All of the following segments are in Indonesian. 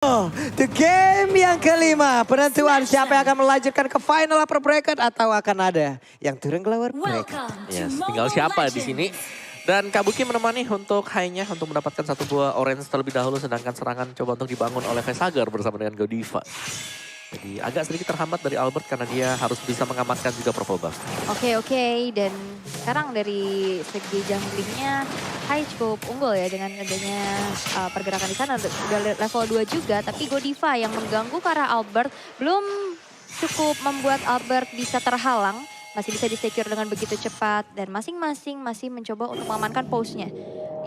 The game yang kelima, penentuan siapa yang akan melanjutkan ke final upper bracket atau akan ada yang turun ke lower bracket. Yes, tinggal siapa di sini. Dan Kabuki menemani untuk high-nya untuk mendapatkan satu buah orange terlebih dahulu, sedangkan serangan coba untuk dibangun oleh Vesagar bersama dengan Godiva. Jadi agak sedikit terhambat dari Albert karena dia harus bisa mengamankan juga purple buff. Oke, dan sekarang dari segi junglingnya Hai cukup unggul ya dengan adanya pergerakan di sana. Udah level 2 juga, tapi Godiva yang mengganggu ke arah Albert belum cukup membuat Albert bisa terhalang. Masih bisa di-secure dengan begitu cepat dan masing-masing masih mencoba untuk mengamankan pose-nya.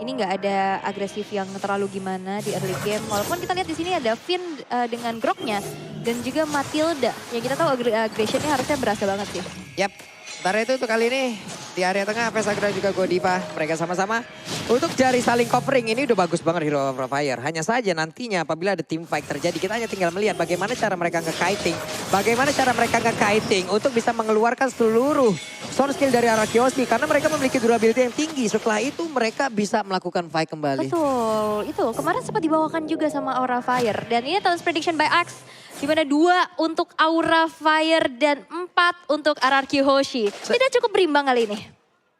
Ini nggak ada agresif yang terlalu gimana di early game. Walaupun kita lihat di sini ada Finn dengan groknya dan juga Matilda. Yang kita tahu aggressionnya harusnya berasa banget sih. Yap, sementara itu untuk kali ini di area tengah Vesagar juga Godiva. Mereka sama-sama untuk jari saling covering. Ini udah bagus banget Hero of Fire. Hanya saja nantinya apabila ada team fight terjadi, kita hanya tinggal melihat bagaimana cara mereka nge-kiting. Bagaimana cara mereka nge-kiting untuk bisa mengeluarkan seluruh sound skill dari Arakiyoshi. Karena mereka memiliki durability yang tinggi. Setelah itu mereka bisa melakukan fight kembali. Betul, itu kemarin sempat dibawakan juga sama Aura Fire. Dan ini Talent Prediction by Axe. Dimana 2 untuk Aura Fire dan 4 untuk RRQ Hoshi. Tidak cukup berimbang kali ini.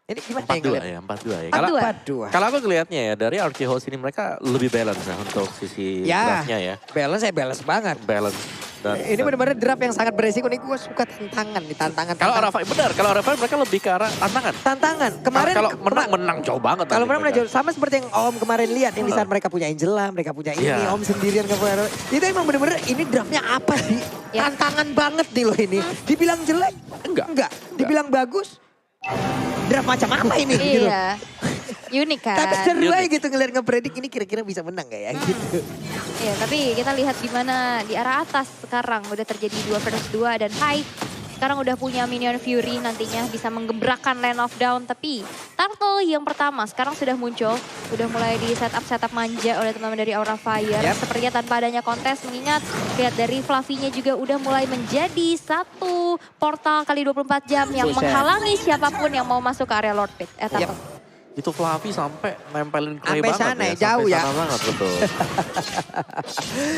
Ini gimana 4-2 ya, 4-2 ya. 4-2. Kalau aku ngelihatnya ya dari RRQ Hoshi ini mereka lebih balance ya untuk sisi draftnya ya. Balance banget. Balance. Ini benar-benar draft yang sangat beresiko nih, gue suka tantangan. Kalau Aura Fire, benar. Kalau Aura Fire mereka lebih ke arah tantangan. Tantangan. Kemarin kalau menang jauh banget. Kalau menang jauh, sama seperti yang Om kemarin lihat. Yang di saat mereka punya Angela, mereka punya ini, Om sendirian ke Fire. Itu emang benar-benar ini draftnya apa sih? Tantangan banget nih loh ini. Dibilang jelek? Enggak. Dibilang bagus? Draft macam apa ini? Gitu. Iya, unik kan. Tapi seru aja gitu ngeliat ngepredik ini kira-kira bisa menang gak ya gitu. Iya, tapi kita lihat gimana di arah atas sekarang udah terjadi 2 versus 2 dan Hyde sekarang udah punya minion Fury nantinya bisa menggebrakkan Land of Down. Tapi Turtle yang pertama sekarang sudah muncul, udah mulai di setup manja oleh teman-teman dari Aura Fire. Sepertinya tanpa adanya kontes, mengingat lihat dari Fluffy-nya juga udah mulai menjadi satu portal kali 24 jam yang menghalangi siapapun yang mau masuk ke area Lord Pit. Turtle. Itu Fluffy sampai nempelin Clay sampai banget sana ya. jauh sampai ya. sana banget, betul.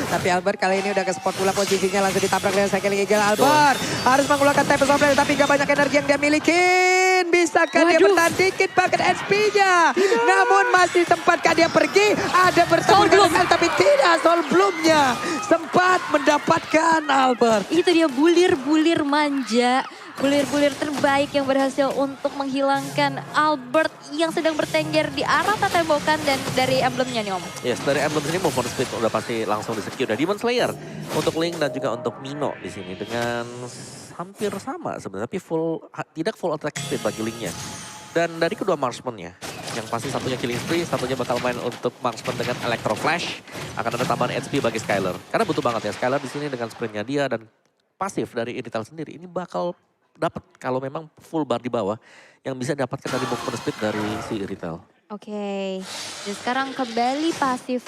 Tapi Albert kali ini udah ke spot pula posisinya, langsung ditabrak dengan Cycling Eagle. Albert harus mengeluarkan Tempest of Flame, tapi gak banyak energi yang dia milikin. Bisakah dia bertahan dikit pakai SP-nya? Namun masih sempatkah dia pergi? Ada bertemu dengan tapi tidak. Soul Bloom-nya sempat mendapatkan Albert. Itu dia bulir-bulir manja. Bulir-bulir terbaik yang berhasil untuk menghilangkan Albert yang sedang bertengger di arah tembakan dan dari emblemnya nih Om. Yes, dari emblem sini movement speed udah pasti langsung di-secure. Udah Demon Slayer untuk Link dan juga untuk Mino di sini dengan hampir sama sebenarnya, tapi tidak full attack speed bagi Linknya. Dan dari kedua marksman-nya, yang pasti satunya killing spree, satunya bakal main untuk marksman dengan Electro Flash. Akan ada tambahan HP bagi Skylar. Karena butuh banget ya Skylar di sini dengan sprintnya dia dan pasif dari Irital sendiri. Ini bakal dapat kalau memang full bar di bawah yang bisa dapatkan dari movement speed dari si Irital. Oke, dan sekarang kembali pasif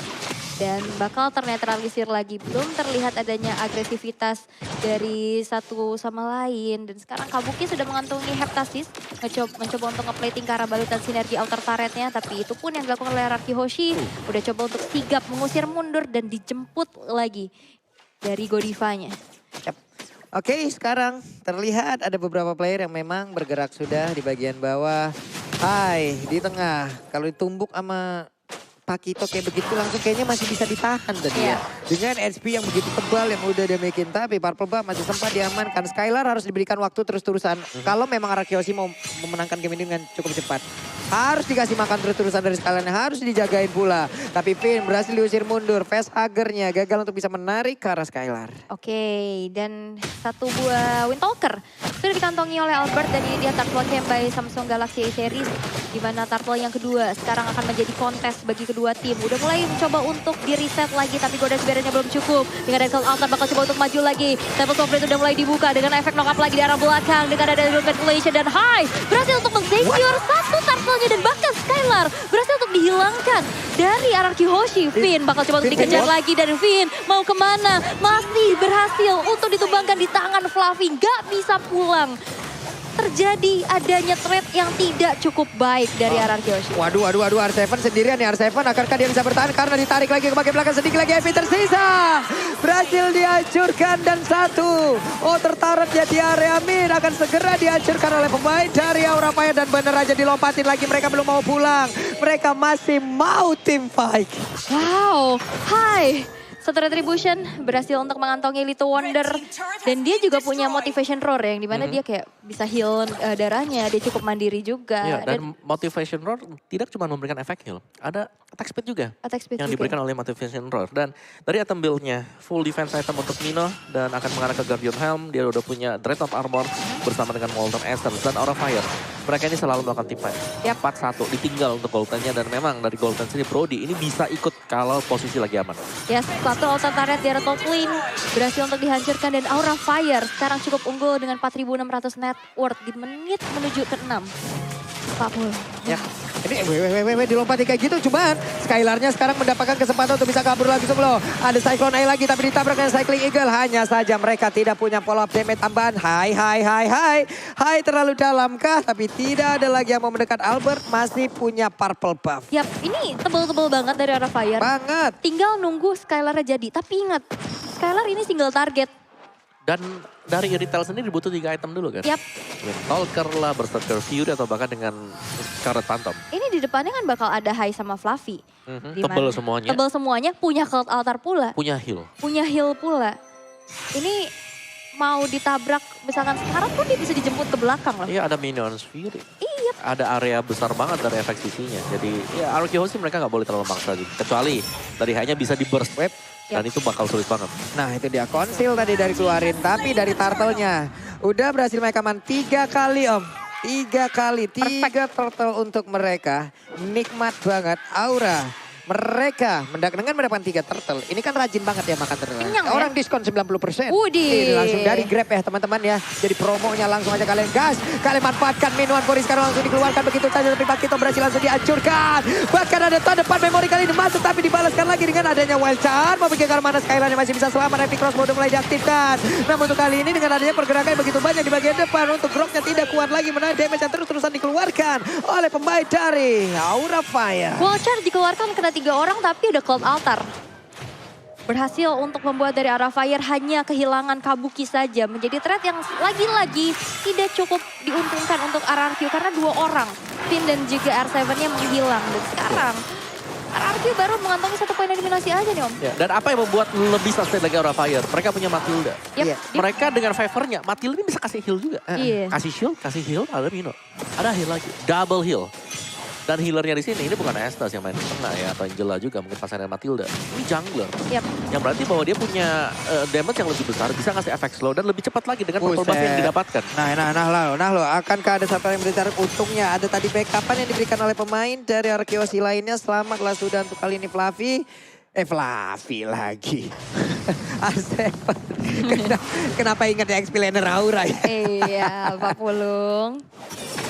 dan bakal ternetralisir lagi. Belum terlihat adanya agresivitas dari satu sama lain. Dan sekarang Kabuki sudah mengantongi Heptasis, mencoba untuk ngeplating ke arah balutan sinergi outer turretnya. Tapi itu pun yang dilakukan oleh Raki Hoshi, udah coba untuk sigap mengusir mundur dan dijemput lagi dari Godivanya. Oke, sekarang terlihat ada beberapa player yang memang bergerak sudah di bagian bawah. Hai, di tengah. Kalau ditumbuk sama Pakito kayak begitu langsung kayaknya masih bisa ditahan tadi ya. Dengan HP yang begitu tebal yang udah dia bikin. Tapi Purple Buff masih sempat diamankan. Skylar harus diberikan waktu terus-terusan. Kalau memang Arakiyoshi mau memenangkan game ini dengan cukup cepat. Harus dikasih makan terus-terusan dari Skylar. Harus dijagain pula. Tapi Finn berhasil diusir mundur. Facehagernya gagal untuk bisa menarik ke arah Skylar. Oke, dan satu buah Windtalker sudah dikantongi oleh Albert dan ini dia Turtle Camp by Samsung Galaxy A Series. Di mana Turtle yang kedua sekarang akan menjadi kontes bagi kedua tim. Udah mulai mencoba untuk di-reset lagi tapi Goddess Barrier-nya belum cukup. Dengan Excel Altar bakal coba untuk maju lagi. Tempest of Flame udah mulai dibuka dengan efek knock up lagi di arah belakang. Dengan ada ventilation dan High berhasil untuk meng-secure satu Turtle-nya dan bahkan Skylar berhasil untuk dihilangkan dari RRQ Hoshi. Finn bakal coba untuk dikejar lagi dan Finn mau kemana? Masih berhasil untuk ditumbangkan di tangan Fluffy. Gak bisa pulang. terjadi adanya trade yang tidak cukup baik dari RRQ Hoshi. Waduh, R7 sendirian nih. R7 akankah dia bisa bertahan karena ditarik lagi ke bagian belakang, sedikit lagi Evi tersisa. Berhasil dihancurkan dan satu. Oh, tertarik ya di area mid, akan segera dihancurkan oleh pemain dari Aura Fire dan bener aja dilompatin lagi, mereka belum mau pulang. Mereka masih mau team fight. Wow, hai. Satu Retribution berhasil untuk mengantongi Little Wonder. Dan dia juga punya motivation roar yang dimana dia kayak bisa heal darahnya. Dia cukup mandiri juga. Ya, dan motivation roar tidak cuma memberikan efek heal. Ada attack speed juga. Attack speed yang juga. diberikan oleh motivation roar. Dan dari item build-nya full defense item untuk Mino. Dan akan mengarah ke Guardian Helm. Dia udah punya Dreadnought Armor bersama dengan Molten Essence dan Aura Fire. Mereka ini selalu melakukan team fight. 4-1 ditinggal untuk Golden-nya. Dan memang dari Golden sendiri Brody ini bisa ikut kalau posisi lagi aman. Yes, satu auto turret di top lane berhasil untuk dihancurkan dan Aura Fire sekarang cukup unggul dengan 4.600 net worth di menit menuju ke-6. 40. Ya, ini dilompati kayak gitu, cuman Skylarnya sekarang mendapatkan kesempatan untuk bisa kabur lagi sebelum ada Cyclone Eye lagi tapi ditabrak dengan Cycling Eagle. Hanya saja mereka tidak punya follow up damage tambahan. Hai terlalu dalam kah? Tapi tidak ada lagi yang mau mendekat. Albert masih punya purple buff. Yap, ini tebel-tebel banget dari Aura Fire. Banget. Tinggal nunggu Skylar jadi. Tapi ingat, Skylar ini single target. Dan dari Irithel sendiri butuh 3 item dulu kan? Yap. Windtalker lah, Berserker Fury atau bahkan dengan Scarlet Phantom. Ini di depannya kan bakal ada Hai sama Fluffy. Tebel semuanya. Tebel semuanya, punya Cult Altar pula. Punya heal. Punya heal pula. Ini mau ditabrak, misalkan sekarang pun dia bisa dijemput ke belakang loh. Iya, ada Minions Fury. Iya. Ada area besar banget dari efek CC-nya. Jadi ya RRQ Hoshi mereka nggak boleh terlalu maksa juga. Kecuali dari hanya bisa di burst wave. Dan itu bakal sulit banget. Nah itu dia konsil tadi dari keluarin. Tapi dari turtle-nya udah berhasil mereka aman 3 kali om. 3 kali. 3 turtle untuk mereka. Nikmat banget. Aura. Mereka dengan mendapatkan 3 turtle. Ini kan rajin banget ya makan turtle. Kenyang ya? Orang diskon 90%. Widih. Ini langsung dari Grab ya teman-teman ya. Jadi promonya langsung aja kalian gas. Kalian manfaatkan minuan Boris sekarang langsung dikeluarkan begitu saja. Tapi Pakito berhasil langsung dihancurkan. Bahkan ada tahun depan memori kali ini masuk. Tapi dibalaskan lagi dengan adanya Wild Charm. Memikirkan mana Skyline masih bisa selamat. Epic Cross mode mulai diaktifkan. Namun untuk kali ini dengan adanya pergerakan yang begitu banyak di bagian depan. Untuk Groknya tidak kuat lagi menahan damage yang terus-terusan dikeluarkan oleh pemain dari Aura Fire. Vulture dikeluarkan kena 3 orang tapi ada Cult Altar. Berhasil untuk membuat dari Aura Fire hanya kehilangan Kabuki saja. Menjadi threat yang lagi-lagi tidak cukup diuntungkan untuk RRQ karena 2 orang. Finn dan juga R7-nya menghilang. Dan sekarang RRQ baru mengantongi 1 poin eliminasi aja nih om. Ya, dan apa yang membuat lebih sustain lagi Aura Fire? Mereka punya Matilda. Yep. Iya. Mereka dengan favor-nya, Matilda ini bisa kasih heal juga. Iya. Kasih shield, kasih heal, ada Mino. Ada heal lagi, double heal. Dan healernya di sini, ini bukan Estes yang main kena ya, atau Angela juga, mungkin pasangan Matilda. Ini jungler. Yep. Yang berarti bahwa dia punya damage yang lebih besar, bisa ngasih efek slow, dan lebih cepat lagi dengan purple buff yang didapatkan. Nah lo, akankah ada satu yang berbicara untungnya? Ada tadi backupan yang diberikan oleh pemain dari RRQ Hoshi lainnya. Selamatlah sudah untuk kali ini Fluffy. Fluffy lagi. R7. Kenapa ingat ya XP laner Aura ya? Iya, Pak Pulung.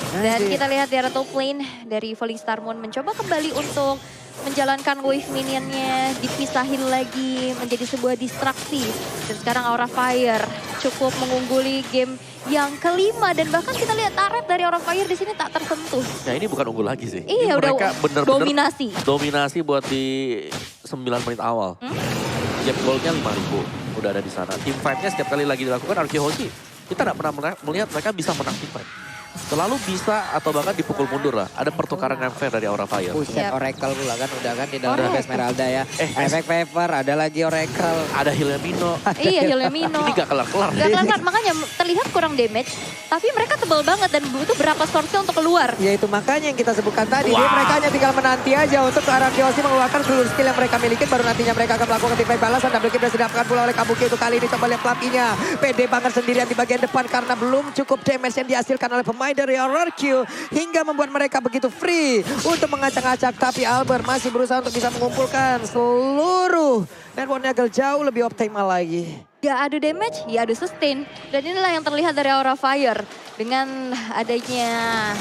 Dan kita lihat di arah top lane dari Falling Star Moon mencoba kembali untuk menjalankan wave minionnya, dipisahin lagi menjadi sebuah distraksi. Dan sekarang Aura Fire cukup mengungguli game yang kelima dan bahkan kita lihat turret dari Aura Fire di sini tak tersentuh. Ya ini bukan unggul lagi sih. Iya, ini udah mereka bener-bener dominasi. Dominasi buat di 9 menit awal. Gap goalnya 5.000 udah ada di sana. Team fight-nya setiap kali lagi dilakukan RRQ Hoshi, kita tidak pernah melihat mereka bisa menang team fight. Selalu bisa atau bahkan dipukul mundur lah. Ada pertukaran yang fair dari Aura Fire. Buset, Siap. Oracle pula kan udah kan di dalam Oracle. Esmeralda ya. Efek Favor, ada lagi Oracle. Ada healnya Mino. Iya, healnya Mino. Ini gak kelar-kelar. Gak kelar, makanya terlihat kurang damage. Tapi mereka tebal banget dan butuh berapa swordnya untuk keluar. Ya itu makanya yang kita sebutkan tadi. Wow. Jadi mereka hanya tinggal menanti aja untuk RRQ Hoshi mengeluarkan seluruh skill yang mereka miliki. Baru nantinya mereka akan melakukan team fight balasan. Double kill sudah didapatkan pula oleh Kabuki untuk kali ini. Coba lihat Fluffy-nya. Pede banget sendirian di bagian depan karena belum cukup damage yang dihasilkan oleh pemain dari RRQ. Hingga membuat mereka begitu free untuk mengacak-acak. Tapi Albert masih berusaha untuk bisa mengumpulkan seluruh networknya agar jauh lebih optimal lagi. Gak adu damage, ya adu sustain. Dan inilah yang terlihat dari Aura Fire. Dengan adanya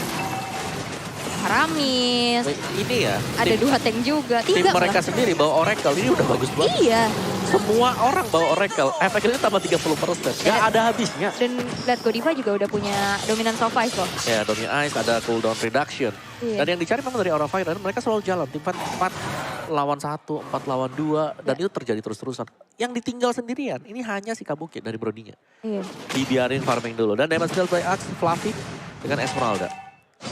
Aramis, Ini ya, ada 2 tank juga. 3 tim mereka malah. sendiri bawa Oracle ini udah bagus banget. Iya, semua orang bawa Oracle, efeknya tambah 30%. Gak ada habisnya. Dan lihat Godiva juga udah punya dominance of ice loh. Ya, Domi Ice ada cooldown reduction. Iya. Dan yang dicari memang dari Aura Fire, dan mereka selalu jalan. Tim fight 4 lawan 1, 4 lawan 2, dan itu terjadi terus-terusan. Yang ditinggal sendirian, ini hanya si Kabuki dari Brodinya. Iya. Dibiarin farming dulu. Dan damage dealt by Axe, Fluffy dengan Esmeralda.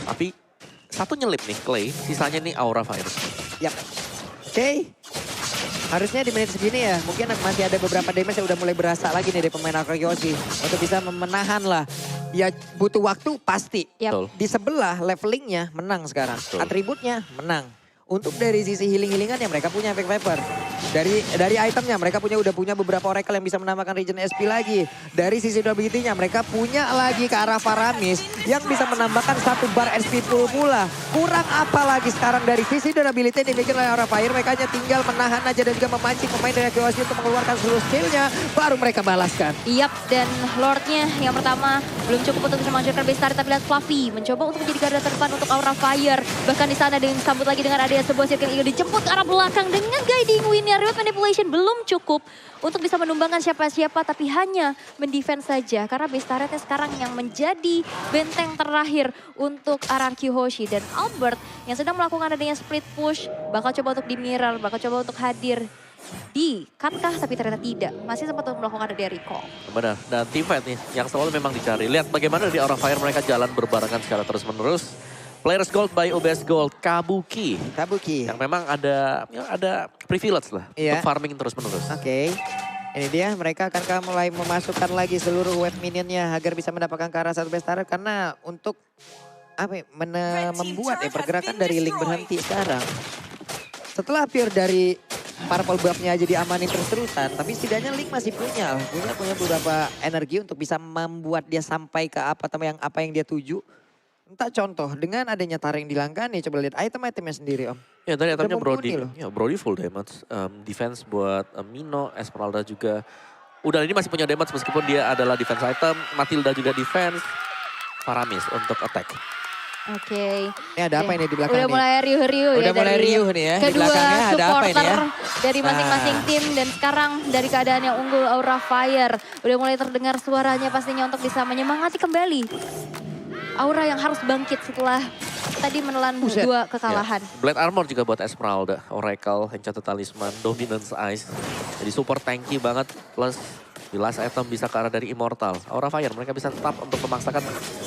Tapi satu nyelip nih, Clay. Sisanya nih Aura Fire. Yap. Oke. Harusnya di menit segini ya, mungkin masih ada beberapa damage yang udah mulai berasa lagi nih dari pemain Arkeyoshi. Untuk bisa menahan lah. Ya butuh waktu pasti. Yap. Betul. Di sebelah levelingnya menang sekarang. Betul. Atributnya menang. Untuk dari sisi healing-healingan ya mereka punya efek Viper. Dari itemnya mereka udah punya beberapa Oracle yang bisa menambahkan regen SP lagi. Dari sisi durability-nya mereka punya lagi ke arah Faramis yang bisa menambahkan 1 bar SP full pula. Kurang apa lagi sekarang dari sisi durability yang dimiliki oleh Aura Fire. Mereka hanya tinggal menahan aja dan juga memancing pemain dari Arkeyoshi untuk mengeluarkan seluruh skill-nya. Baru mereka balaskan. Yap, dan Lordnya yang pertama belum cukup untuk bisa menghancurkan base turret, tapi lihat Fluffy mencoba untuk menjadi garda terdepan untuk Aura Fire. Bahkan di sana dengan disambut lagi dengan adanya sebuah circle eagle dijemput ke arah belakang dengan guiding win-nya. Reward manipulation belum cukup untuk bisa menumbangkan siapa-siapa, tapi hanya mendefense saja. Karena base turretnya sekarang yang menjadi benteng terakhir untuk RRQ Hoshi. Dan Albert yang sedang melakukan adanya split push, bakal coba untuk di mirror, bakal coba untuk hadir di katkah, tapi ternyata tidak. Masih sempat untuk melakukan adanya recall. Benar, dan team fight nih yang selalu memang dicari. Lihat bagaimana di Aura Fire mereka jalan berbarengan secara terus-menerus. Players Gold by UBS Gold, Kabuki. Kabuki. Yang memang ada privilege lah Iya. untuk farming terus-menerus. Oke. Ini dia mereka akan mulai memasukkan lagi seluruh wave minionnya agar bisa mendapatkan ke arah satu base turret. Karena untuk membuat pergerakan dari Link berhenti sekarang. Setelah pure dari purple buff-nya aja diamanin terus-terusan, tapi setidaknya Link masih punya beberapa energi untuk bisa membuat dia sampai ke apa yang dia tuju. Entah contoh dengan adanya taring di langka nih, coba lihat item-itemnya sendiri Om. Ya dari itemnya Brody, mumpuni loh. ya Brody full damage, defense buat Mino, Esmeralda juga. Udah ini masih punya damage meskipun dia adalah defense item, Matilda juga defense, Faramis untuk attack. Oke. Ini ada apa ini di belakang Udah nih? mulai riuh-riuh ya. Udah mulai dari riuh nih ya. Di kedua belakangnya ada apa ini supporter ya? dari masing-masing tim. Dan sekarang dari keadaan yang unggul Aura Fire. Udah mulai terdengar suaranya pastinya untuk bisa menyemangati kembali Aura yang harus bangkit setelah tadi menelan dua kekalahan. Ya. Blade Armor juga buat Esmeralda, Oracle, Enchanted Talisman, Dominance Ice. Jadi super tanky banget, plus di last item bisa ke arah dari Immortal. Aura Fire mereka bisa tetap untuk memaksakan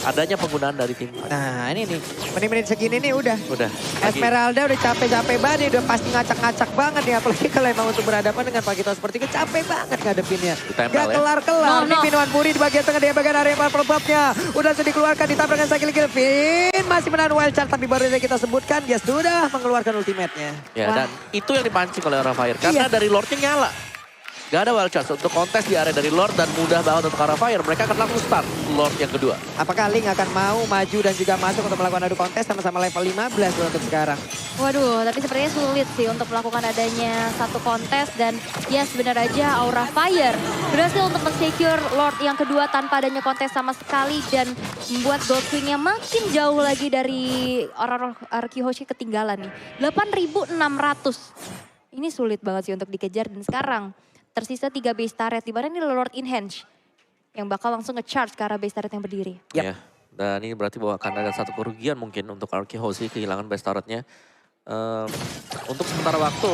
adanya penggunaan dari tim. Nah ini nih, menit-menit segini nih udah. Udah. Esmeralda udah capek-capek banget, udah pasti ngacak-ngacak banget nih. Apalagi kalau emang untuk berhadapan dengan Pakito seperti itu, capek banget ngadepinnya. Ditempel Gak ya. kelar-kelar. No. Nih Minuan Puri di bagian tengah, di bagian area purple buff-nya. Udah sudah dikeluarkan, ditabrakkan Sakil Finn. Masih menahan wild charge, tapi baru saja kita sebutkan, dia sudah mengeluarkan ultimate-nya. Ya, Wah. dan itu yang dipancing oleh Aura Fire. Karena dari Lordnya nyala. Gak ada wild charge untuk kontes di area dari Lord dan mudah banget untuk Aura Fire. Mereka akan langsung start Lord yang kedua. Apakah Link akan mau maju dan juga masuk untuk melakukan adu kontes sama-sama level 15 untuk sekarang? Waduh, tapi sepertinya sulit sih untuk melakukan adanya satu kontes. Dan ya sebenarnya aja Aura Fire berhasil untuk men-secure Lord yang kedua tanpa adanya kontes sama sekali. Dan membuat Goldwing-nya makin jauh lagi dari RRQ Hoshi ketinggalan nih. 8.600. Ini sulit banget sih untuk dikejar. Dan sekarang tersisa 3 base turret, di mana ini Lord in Henge yang bakal langsung nge-charge ke arah base turret yang berdiri. Yap. Ya, dan ini berarti bahwa akan ada satu kerugian mungkin untuk RRQ Hoshi kehilangan base turretnya. Untuk sementara waktu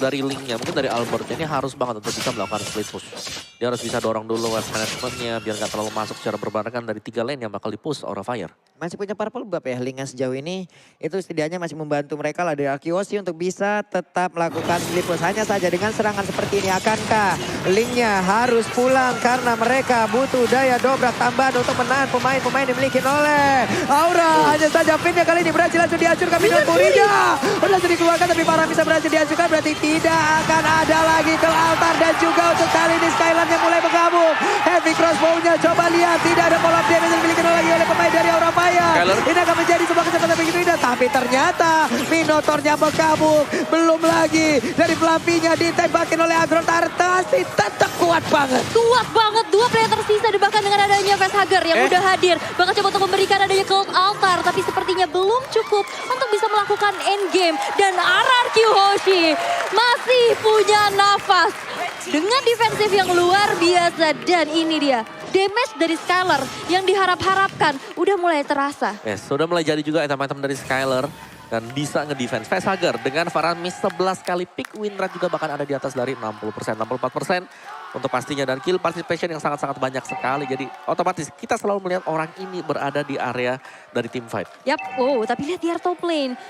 dari Linknya, mungkin dari Albert ini harus banget untuk bisa melakukan split push. Dia harus bisa dorong dulu wave managementnya biar gak terlalu masuk secara berbarengan dari 3 lane yang bakal di-push Aura Fire. Masih punya purple buff ya Link sejauh ini. Itu setidaknya masih membantu mereka lah dari Arkeyoshi untuk bisa tetap melakukan split push. Hanya saja dengan serangan seperti ini, akankah Linknya harus pulang karena mereka butuh daya dobrak tambahan untuk menahan pemain-pemain dimiliki oleh Aura. Hanya saja pinnya kali ini berhasil langsung dihancurkan Minuan Purinya. Udah sudah dikeluarkan tapi Farah bisa berhasil dihancurkan. Berarti tidak akan ada lagi ke altar. Dan juga untuk kali ini Skyland yang mulai bergabung. Heavy crossbow-nya coba lihat. Tidak ada pola damage yang dimiliki lagi oleh pemain dari Aura Fire. Ini akan menjadi sebuah kecepatan begitu indah. Tapi ternyata Minotaurnya bergabung. Belum lagi dari Fluffy-nya ditembakin oleh Agron Tartasi. Tetap kuat banget. Kuat banget, 2 player tersisa bahkan dengan adanya Facehugger yang udah hadir. Bahkan coba untuk memberikan adanya Cold Altar, tapi sepertinya belum cukup untuk bisa melakukan endgame. Dan RRQ Hoshi masih punya nafas. dengan defensif yang luar biasa. Dan ini dia, damage dari Skylar yang diharap-harapkan udah mulai terasa. Yes, sudah mulai jadi juga item-item dari Skylar. Dan bisa ngedefense. Facehugger dengan Faramis 11 kali pick win rate juga bahkan ada di atas dari 60%, 64% untuk pastinya. Dan kill participation yang sangat-sangat banyak sekali. Jadi otomatis kita selalu melihat orang ini berada di area dari team fight. Yap, wow, tapi lihat di top lane.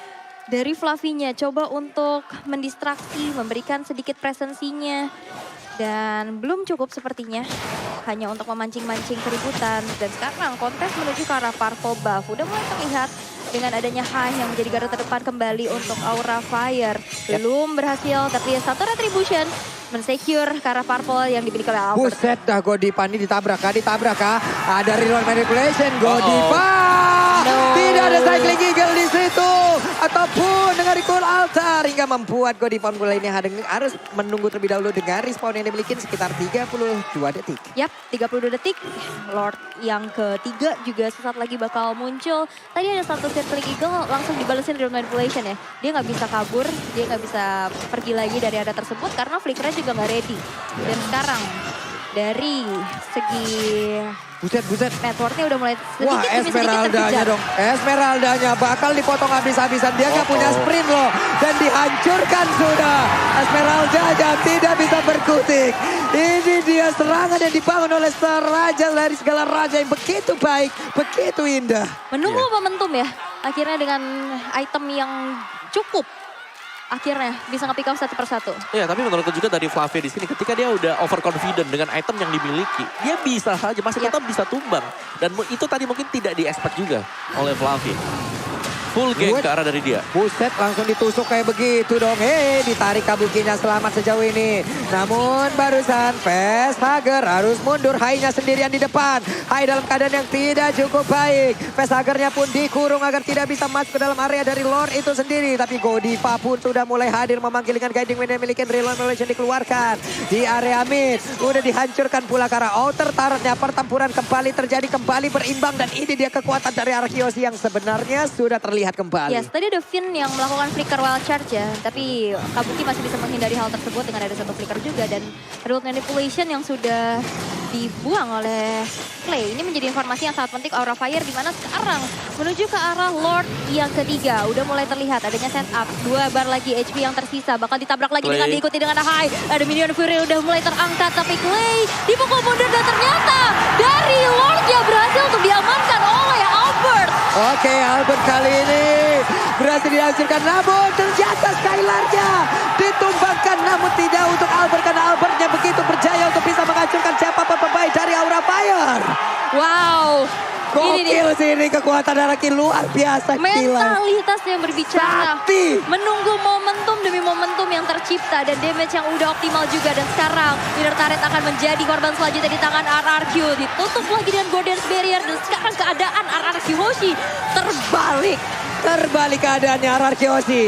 Dari Flavinya coba untuk mendistraksi, memberikan sedikit presensinya. Dan belum cukup sepertinya. Hanya untuk memancing-mancing keributan. Dan sekarang kontes menuju ke arah Parvo Buff. Udah mulai terlihat dengan adanya Hai yang menjadi garda terdepan kembali untuk Aura Fire. Belum berhasil terlihat satu retribution. Men-secure ke arah Purple yang dimiliki oleh Albert. Buset dah Godiva ini ditabrak kah? Ada reload manipulation Godiva. No. Tidak ada cycling eagle di situ. Ataupun dengan recall altar. Hingga membuat Godiva mulai ini harus menunggu terlebih dahulu dengan respawn yang dimiliki sekitar 32 detik. Yap, 32 detik. Lord yang ketiga juga sesaat lagi bakal muncul. Tadi ada satu circling eagle langsung dibalesin reload manipulation ya. Dia nggak bisa kabur, dia nggak bisa pergi lagi dari area tersebut karena flickernya juga nggak ready. Dan sekarang dari segi Buset. networknya udah mulai sedikit Wah, demi sedikit Esmeraldanya terkejar. dong. Esmeraldanya bakal dipotong habis-habisan. Dia nggak punya sprint loh. Dan dihancurkan sudah. Esmeraldanya tidak bisa berkutik. Ini dia serangan yang dibangun oleh raja dari segala raja yang begitu baik, begitu indah. Menunggu momentum ya. Akhirnya dengan item yang cukup. Akhirnya bisa nge-pick up satu persatu. Iya, tapi menurutku juga dari Flavia di sini ketika dia udah overconfident dengan item yang dimiliki, dia bisa saja masih tetap bisa tumbang. Dan itu tadi mungkin tidak di-expect juga oleh Flavia. Full game ke arah dari dia. Buset, langsung ditusuk kayak begitu dong. Ditarik Kabukinya selamat sejauh ini. Namun barusan Facehugger harus mundur. Hai-nya sendirian di depan. Hai dalam keadaan yang tidak cukup baik. Facehugger-nya pun dikurung agar tidak bisa masuk ke dalam area dari Lord itu sendiri. Tapi Godiva pun sudah mulai hadir memanggil dengan guiding wind yang memiliki reload manipulation dikeluarkan. Di area mid. Udah dihancurkan pula ke arah outer turretnya. Pertempuran kembali terjadi, kembali berimbang. Dan ini dia kekuatan dari Arkeos yang sebenarnya sudah terlihat kembali. Yes, tadi ada Finn yang melakukan flicker wild charge ya. Tapi Kabuki masih bisa menghindari hal tersebut dengan ada satu flicker juga. Dan reload manipulation yang sudah dibuang oleh Clay. Ini menjadi informasi yang sangat penting Aura Fire. Dimana sekarang menuju ke arah Lord yang ketiga. Udah mulai terlihat adanya setup. 2 bar lagi HP yang tersisa. Bakal ditabrak lagi Clay. dengan diikuti dengan High. Ada Minion Fury udah mulai terangkat. Tapi Clay dipukul mundur dan ternyata dari Lord yang berhasil untuk diamankan oleh Albert. Oke, Albert kali ini berhasil dihancurkan. Namun ternyata Skylarnya ditumbangkan. Namun tidak untuk Albert karena Albertnya begitu berjaya untuk bisa menghancurkan siapapun pemain dari Aura Fire. Wow. Ini dia. Gokil sih ini kekuatan Araki luar biasa. Gila. Mentalitas yang berbicara. Sakti. Menunggu momentum demi momentum yang tercipta. Dan damage yang udah optimal juga. Dan sekarang Inner Turret akan menjadi korban selanjutnya di tangan RRQ. Ditutup lagi dengan Golden's Barrier. Dan sekarang keadaan RRQ Hoshi terbalik. Terbalik keadaannya RRQ Hoshi.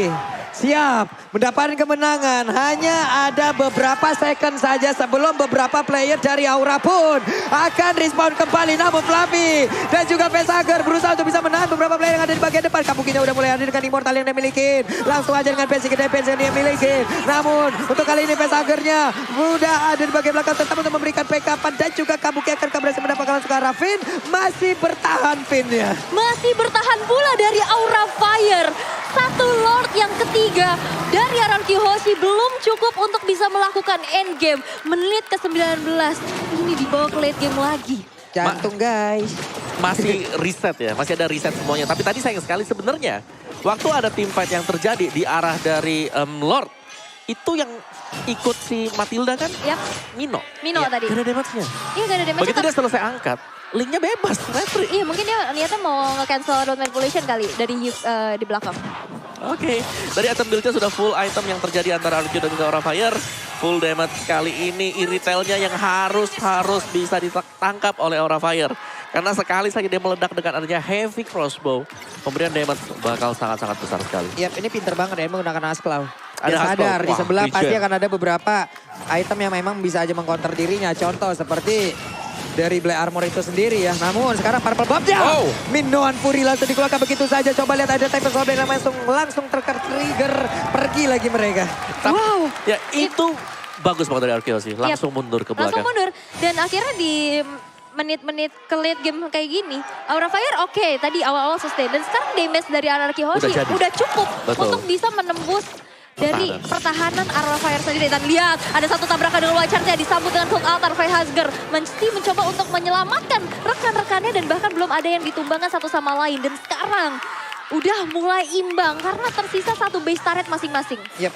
Siap mendapatkan kemenangan. Hanya ada beberapa second saja sebelum beberapa player dari Aura pun akan respawn kembali. Namun Flavi dan juga Facehugger berusaha untuk bisa menahan beberapa player yang ada di bagian depan. Kabukinya udah mulai hadir dengan Immortal yang dia miliki. Langsung aja dengan basic defense yang dia miliki. Namun untuk kali ini Facehugger-nya udah ada di bagian belakang tetap untuk memberikan backup. Dan juga Kabuki akan berhasil mendapatkan langsung ke arah Finn. Masih bertahan Finn-nya. Masih bertahan pula dari Aura Fire. Satu Lord yang ketiga dari RRQ Hoshi belum cukup untuk bisa melakukan endgame. Menit ke-19 ini dibawa ke late game lagi. Jantung guys. Masih reset ya, masih ada reset semuanya. Tapi tadi sayang sekali sebenarnya waktu ada team fight yang terjadi di arah dari Lord. Itu yang ikut si Matilda kan? Yap. Mino. Mino Iya, tadi. gak ada damage-nya. Iya gak ada damage. Begitu dia selesai angkat, linknya bebas, retri. Iya mungkin dia niatnya mau nge-cancel road manipulation kali dari di belakang. Oke, dari item build-nya sudah full item yang terjadi antara RQ dan juga Aura Fire. Full damage kali ini iritelnya yang harus bisa ditangkap oleh Aura Fire. Karena sekali saja dia meledak dengan adanya heavy crossbow, pemberian damage bakal sangat-sangat besar sekali. Yap, ini pinter banget ya menggunakan Askelaw. Ada Dia Askelaw. sadar di Wah, sebelah regen. pasti akan ada beberapa item yang memang bisa aja mengcounter dirinya. Contoh seperti dari Black Armor itu sendiri ya. Namun sekarang Purple Buff-nya. Oh. Minoan Fury langsung dikeluarkan begitu saja. Coba lihat ada Tempest Goblin yang langsung tertrigger. Pergi lagi mereka. Tapi, Wow. ya itu Bagus banget dari Arkeos sih, langsung mundur ke belakang. Langsung mundur. Dan akhirnya di menit-menit ke late game kayak gini, Aura Fire oke, tadi awal-awal sustain. Dan sekarang damage dari Anarchy Hoshi Udah jadi. udah cukup Betul. untuk bisa menembus dari pertahanan Aura Fire sendiri. Dan lihat, ada satu tabrakan dengan White Shard-nya disambut dengan Cold Altar. Freyhasger mesti mencoba untuk menyelamatkan rekan-rekannya dan bahkan belum ada yang ditumbangkan satu sama lain. Dan sekarang udah mulai imbang karena tersisa satu base turret masing-masing. Yep.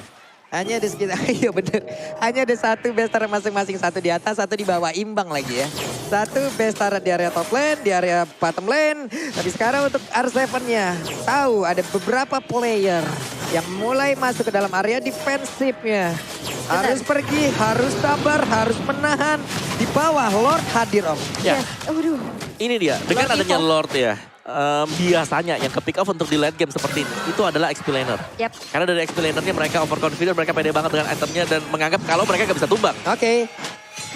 Hanya ada sekitar, iya bener. Hanya ada satu base turret masing-masing. Satu di atas, satu di bawah. Imbang lagi ya. Satu base turret di area top lane, di area bottom lane. Tapi sekarang untuk R7-nya. Tahu ada beberapa player yang mulai masuk ke dalam area defensifnya. Harus pergi, harus sabar, harus menahan. Di bawah Lord hadir om. Ya, Aduh. ini dia. Dengan Lord adanya Evo. Lord ya. Biasanya yang ke pick off untuk di late game seperti ini. Itu adalah XP laner. Yap. Karena dari XP lanernya mereka overconfident, mereka pede banget dengan itemnya dan menganggap kalau mereka gak bisa tumbang. Oke.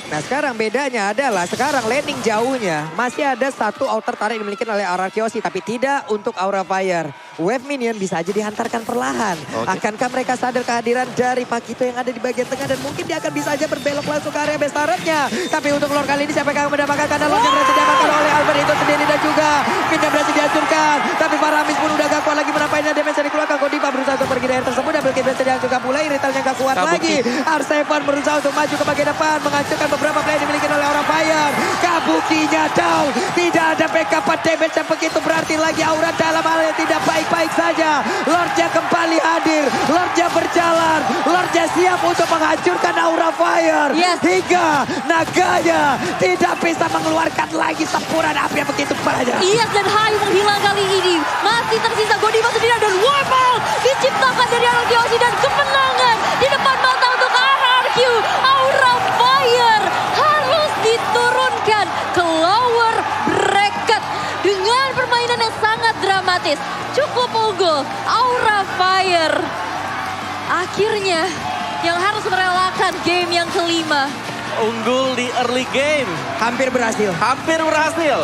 Nah sekarang bedanya adalah sekarang landing jauhnya masih ada satu outer turret dimiliki oleh Arkeos tapi tidak untuk Aura Fire. Wave minion bisa aja dihantarkan perlahan. Oke. Akankah mereka sadar kehadiran dari Pakito yang ada di bagian tengah dan mungkin dia akan bisa aja berbelok langsung ke area base turretnya. Tapi untuk Lord kali ini siapa yang akan mendapatkan karena Lord yang berhasil diamankan oleh Albert itu sendiri dan juga Minnya berhasil dihancurkan. Tapi Faramis pun udah gak kuat lagi menampainya damage yang dikeluarkan. Godiva berusaha untuk pergi dari air tersebut. Double kill berhasil dihancurkan pula. Iritalnya gak kuat Kabuki. lagi. R7 berusaha untuk maju ke bagian depan. Menghancurkan beberapa player dimiliki oleh Aura Fire. Kabukinya down. Tidak ada backup damage yang begitu berarti lagi. Aura dalam hal yang tidak baik-baik saja. Lordnya kembali hadir. Lordnya berjalan. Lordnya siap untuk menghancurkan Aura Fire. Yes. Hingga naganya tidak bisa mengeluarkan lagi sempuran api yang begitu banyak. Iyas dan Hayu menghilang kali ini. Masih tersisa Godiva sendiri dan wipeout diciptakan dari Anarchy Hoshi dan kemenangan di depan mata untuk RRQ. Aura Fire harus diturunkan ke lower bracket dengan permainan yang sangat dramatis. Cukup unggul Aura Fire. Akhirnya yang harus merelakan game yang kelima. Unggul di early game. Hampir berhasil. Hampir berhasil.